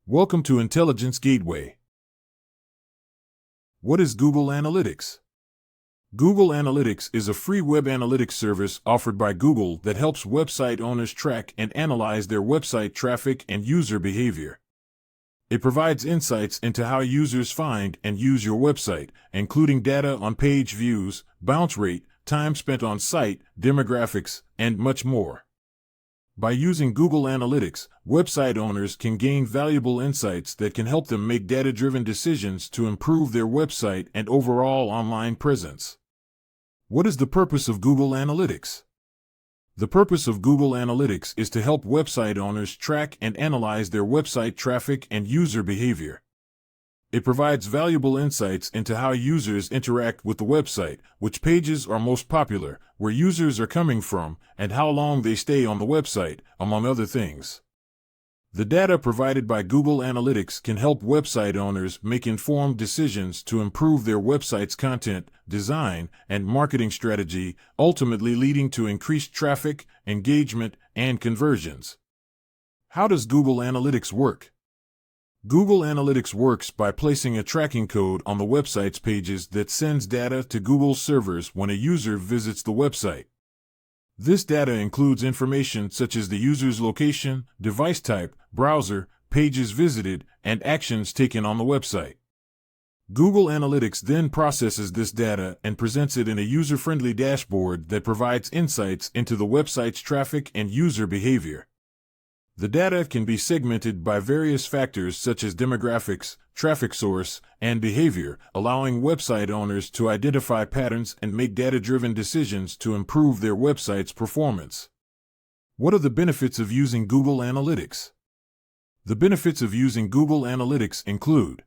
Welcome to Intelligence Gateway. What is Google Analytics? Google Analytics is a free web analytics service offered by Google that helps website owners track and analyze their website traffic and user behavior. It provides insights into how users find and use your website, including data on page views, bounce rate, time spent on site, demographics, and much more. By using Google Analytics, website owners can gain valuable insights that can help them make data-driven decisions to improve their website and overall online presence. What is the purpose of Google Analytics? The purpose of Google Analytics is to help website owners track and analyze their website traffic and user behavior. It provides valuable insights into how users interact with the website, which pages are most popular, where users are coming from, and how long they stay on the website, among other things. The data provided by Google Analytics can help website owners make informed decisions to improve their website's content, design, and marketing strategy, ultimately leading to increased traffic, engagement, and conversions. How does Google Analytics work? Google Analytics works by placing a tracking code on the website's pages that sends data to Google's servers when a user visits the website. This data includes information such as the user's location, device type, browser, pages visited, and actions taken on the website. Google Analytics then processes this data and presents it in a user-friendly dashboard that provides insights into the website's traffic and user behavior. The data can be segmented by various factors such as demographics, traffic source, and behavior, allowing website owners to identify patterns and make data-driven decisions to improve their website's performance. What are the benefits of using Google Analytics? The benefits of using Google Analytics include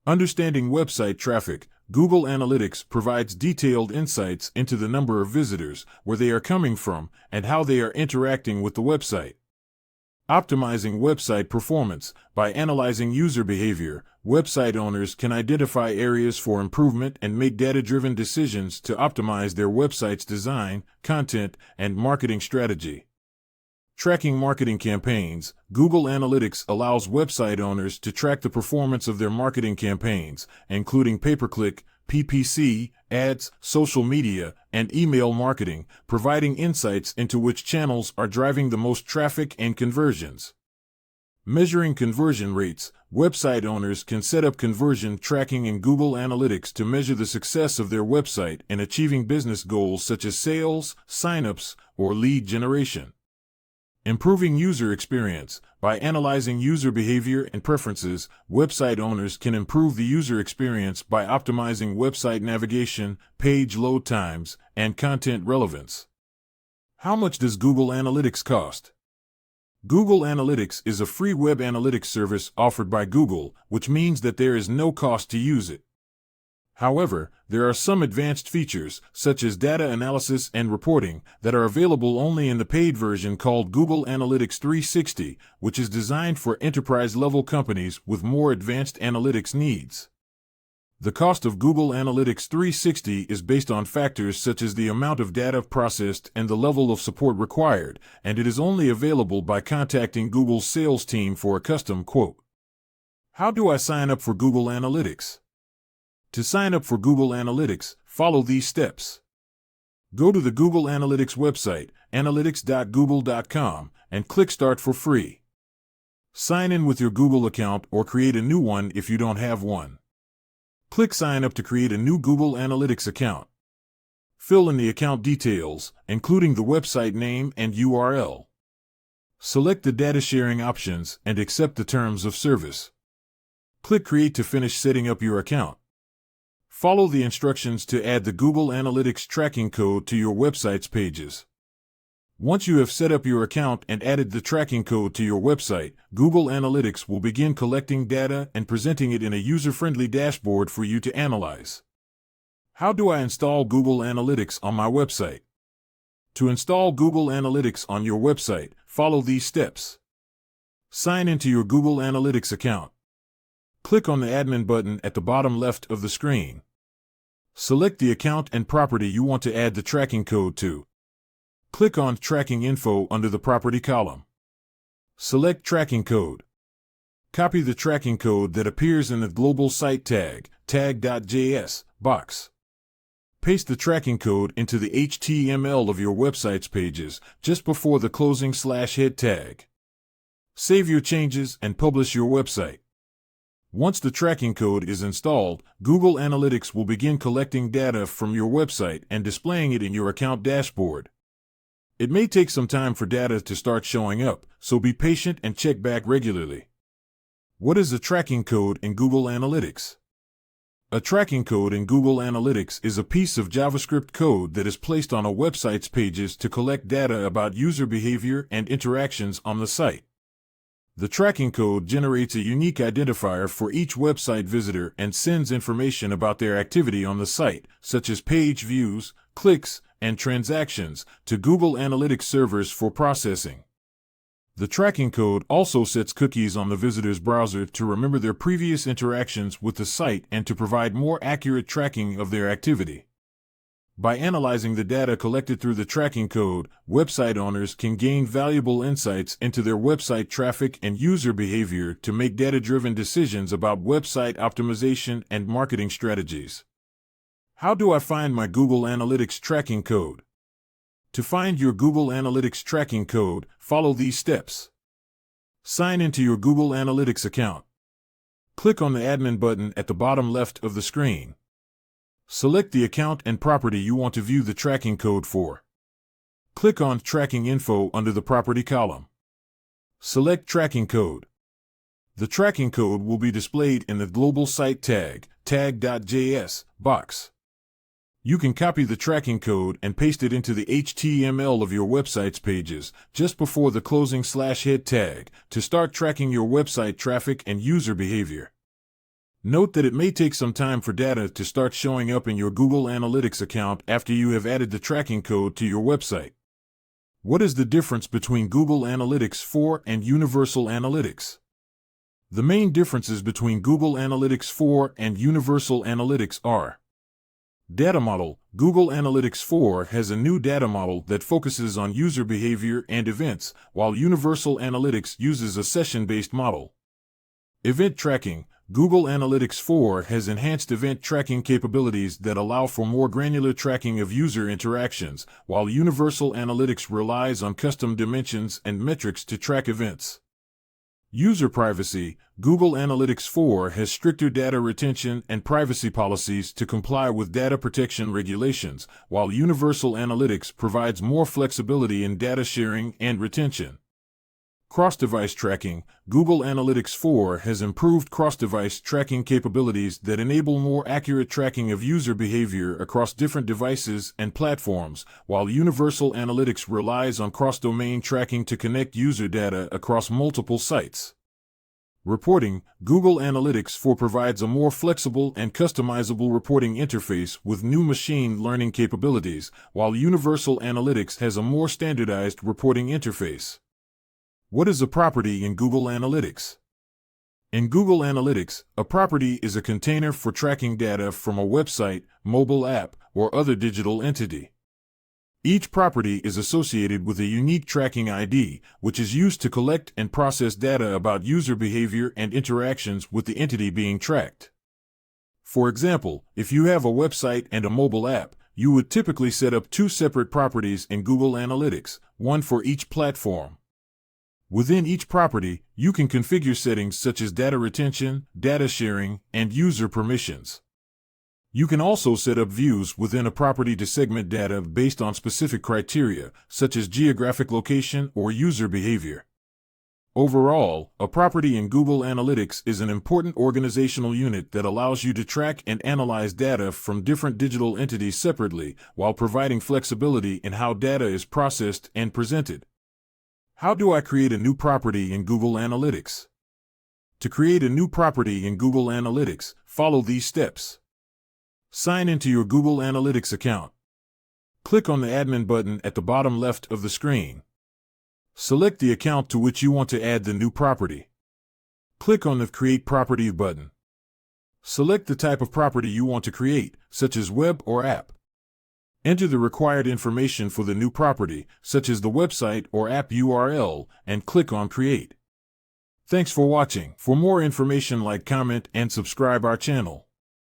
understanding website traffic. Google Analytics provides detailed insights into the number of visitors, where they are coming from, and how they are interacting with the website. Optimizing website performance. By analyzing user behavior, website owners can identify areas for improvement and make data-driven decisions to optimize their website's design, content, and marketing strategy. Tracking marketing campaigns. Google Analytics allows website owners to track the performance of their marketing campaigns, including pay-per-click, PPC, ads, social media, and email marketing, providing insights into which channels are driving the most traffic and conversions. Measuring conversion rates. Website owners can set up conversion tracking in Google Analytics to measure the success of their website in achieving business goals such as sales, signups, or lead generation. Improving user experience. By analyzing user behavior and preferences, website owners can improve the user experience by optimizing website navigation, page load times, and content relevance. How much does Google Analytics cost? Google Analytics is a free web analytics service offered by Google, which means that there is no cost to use it. However, there are some advanced features, such as data analysis and reporting, that are available only in the paid version called Google Analytics 360, which is designed for enterprise-level companies with more advanced analytics needs. The cost of Google Analytics 360 is based on factors such as the amount of data processed and the level of support required, and it is only available by contacting Google's sales team for a custom quote. How do I sign up for Google Analytics? To sign up for Google Analytics, follow these steps. Go to the Google Analytics website, analytics.google.com, and click Start for free. Sign in with your Google account or create a new one if you don't have one. Click Sign Up to create a new Google Analytics account. Fill in the account details, including the website name and URL. Select the data sharing options and accept the terms of service. Click Create to finish setting up your account. Follow the instructions to add the Google Analytics tracking code to your website's pages. Once you have set up your account and added the tracking code to your website, Google Analytics will begin collecting data and presenting it in a user-friendly dashboard for you to analyze. How do I install Google Analytics on my website? To install Google Analytics on your website, follow these steps. Sign into your Google Analytics account. Click on the admin button at the bottom left of the screen. Select the account and property you want to add the tracking code to. Click on Tracking Info under the Property column. Select Tracking Code. Copy the tracking code that appears in the global site tag, tag.js, box. Paste the tracking code into the HTML of your website's pages just before the closing /head tag. Save your changes and publish your website. Once the tracking code is installed, Google Analytics will begin collecting data from your website and displaying it in your account dashboard. It may take some time for data to start showing up, so be patient and check back regularly. What is a tracking code in Google Analytics? A tracking code in Google Analytics is a piece of JavaScript code that is placed on a website's pages to collect data about user behavior and interactions on the site. The tracking code generates a unique identifier for each website visitor and sends information about their activity on the site, such as page views, clicks, and transactions, to Google Analytics servers for processing. The tracking code also sets cookies on the visitor's browser to remember their previous interactions with the site and to provide more accurate tracking of their activity. By analyzing the data collected through the tracking code, website owners can gain valuable insights into their website traffic and user behavior to make data-driven decisions about website optimization and marketing strategies. How do I find my Google Analytics tracking code? To find your Google Analytics tracking code, follow these steps. Sign into your Google Analytics account. Click on the admin button at the bottom left of the screen. Select the account and property you want to view the tracking code for. Click on Tracking Info under the Property column. Select Tracking Code. The tracking code will be displayed in the global site tag, tag.js, box. You can copy the tracking code and paste it into the HTML of your website's pages just before the closing /head tag to start tracking your website traffic and user behavior. Note that it may take some time for data to start showing up in your Google Analytics account after you have added the tracking code to your website. What is the difference between Google Analytics 4 and Universal Analytics? The main differences between Google Analytics 4 and Universal Analytics are: Data model. Google Analytics 4 has a new data model that focuses on user behavior and events, while Universal Analytics uses a session-based model. Event tracking. Google Analytics 4 has enhanced event tracking capabilities that allow for more granular tracking of user interactions, while Universal Analytics relies on custom dimensions and metrics to track events. User privacy. Google Analytics 4 has stricter data retention and privacy policies to comply with data protection regulations, while Universal Analytics provides more flexibility in data sharing and retention. Cross-device tracking. Google Analytics 4 has improved cross-device tracking capabilities that enable more accurate tracking of user behavior across different devices and platforms, while Universal Analytics relies on cross-domain tracking to connect user data across multiple sites. Reporting. Google Analytics 4 provides a more flexible and customizable reporting interface with new machine learning capabilities, while Universal Analytics has a more standardized reporting interface. What is a property in Google Analytics? In Google Analytics, a property is a container for tracking data from a website, mobile app, or other digital entity. Each property is associated with a unique tracking ID, which is used to collect and process data about user behavior and interactions with the entity being tracked. For example, if you have a website and a mobile app, you would typically set up two separate properties in Google Analytics, one for each platform. Within each property, you can configure settings such as data retention, data sharing, and user permissions. You can also set up views within a property to segment data based on specific criteria, such as geographic location or user behavior. Overall, a property in Google Analytics is an important organizational unit that allows you to track and analyze data from different digital entities separately, while providing flexibility in how data is processed and presented. How do I create a new property in Google Analytics? To create a new property in Google Analytics, follow these steps. Sign into your Google Analytics account. Click on the admin button at the bottom left of the screen. Select the account to which you want to add the new property. Click on the Create Property button. Select the type of property you want to create, such as web or app. Enter the required information for the new property, such as the website or app URL, and click on Create. Thanks for watching. For more information, like, comment, and subscribe our channel.